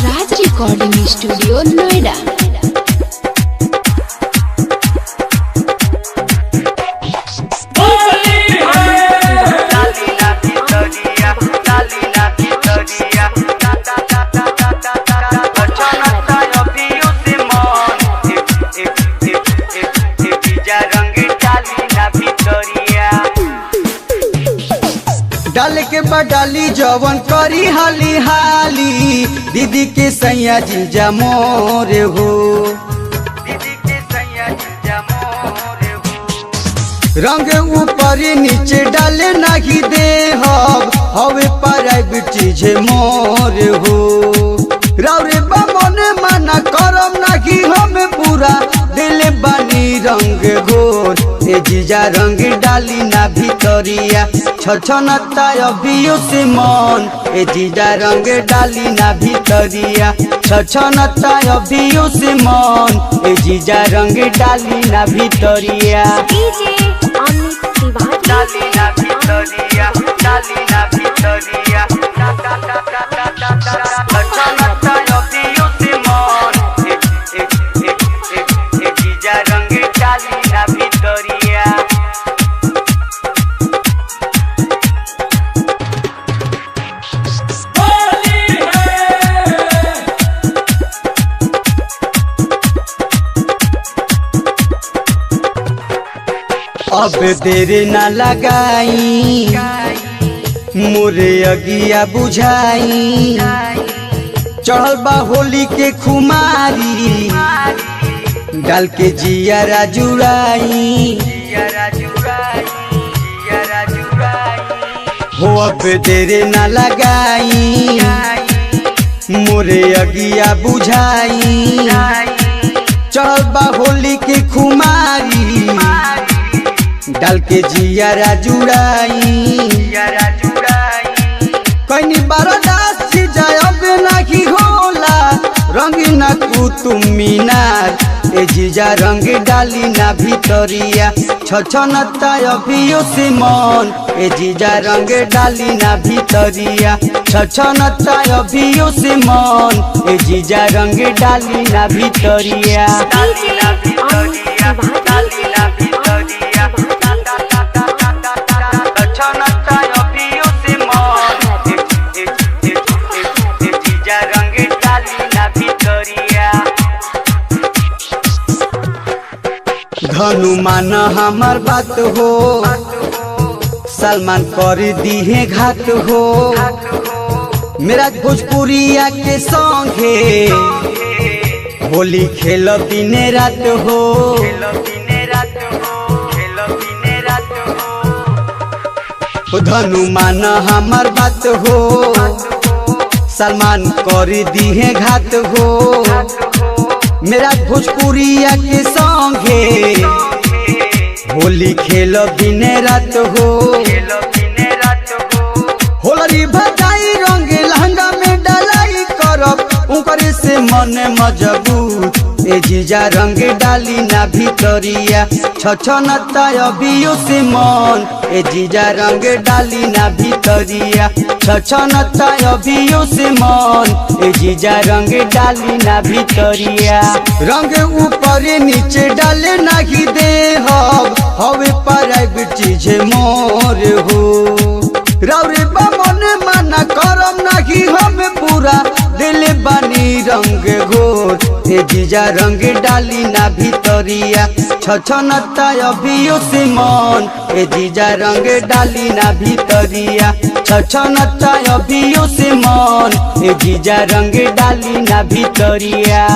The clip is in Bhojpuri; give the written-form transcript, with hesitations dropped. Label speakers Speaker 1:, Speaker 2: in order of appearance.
Speaker 1: राज रिकॉर्डिंग स्टूडियो नोएडा।
Speaker 2: डाल के बडाली जवन करी हाली हाली दीदी के सैया जीजा मोरे हो। दीदी के सैया जीजा मोरे हो। रंग ऊपर नीचे डाले नहीं दे हवे प्राइवेट चीज मोरे हो। राउरे बमन मना करम नहीं हमें पूरा दिल बानी रंग घोर ए जीजा रंग डाली ना भितरिया छछनता अभियो से मन ए जीजा रंग डाली ना भितरिया छछनता अभियो से मन ए जीजा रंग डाली ना भितरिया डाली ना भितरिया डाली ना भितरिया छछनता अभियो से मन ए जीजा रंग डाली ना भितरिया। अब देर ना लगाई मोरे अगिया बुझाई चढ़ल बा होली के खुमारी डाल के जिया जुड़ाई हो। अब देर ना लगाई मोरे अगिया बुझाई चढ़ल बा होली के खुमारी डाल के जिया जुड़ाई कहीं बरदास जाए अब नहीं होला रंगीना कुतुब मीनार ए जीजा रंग डाली ना भितरिया छछनता अभियो से मन ए जीजा रंग डाली ना भितरिया छछनता अभियो से मन ए जीजा रंग डाली ना भितरिया डाली ना भितरिया डाली ना भितरिया छछनता अभियो से मन ए जीजा रंग डाली ना भितरिया। धनु मान हमार बात हो सलमान कर दी है घात हो मेरा भोजपुरिया के संगे होली खेल दिने रात हो। धनु मान हमार बात हो सलमान कर दी है घात हो मेरा भोजपुरिया के संगे होली खेल दिन रात हो। होलरी भजाई रंग लहंगा में डलाई करब उनकर से मन मजबूत ए जीजा रंग डाली ना भितरिया छछनता अभियो से मन ए जीजा रंग डाली ना भितरिया छछनता अभियो से मन ए जीजा रंग डाली ना भितरिया। रंग ऊपर नीचे डाले नहीं दे हवे प्राइवेट चीज मोर हो। राउरे बमन मना करम नहीं हमें पूरा दिल बानी रंग घोर ए जीजा रंग डाली ना भितरिया छछनता अभियो से मन ए जीजा रंग डाली ना भितरिया छछनता अभियो से मन ए जीजा रंग डाली ना भितरिया।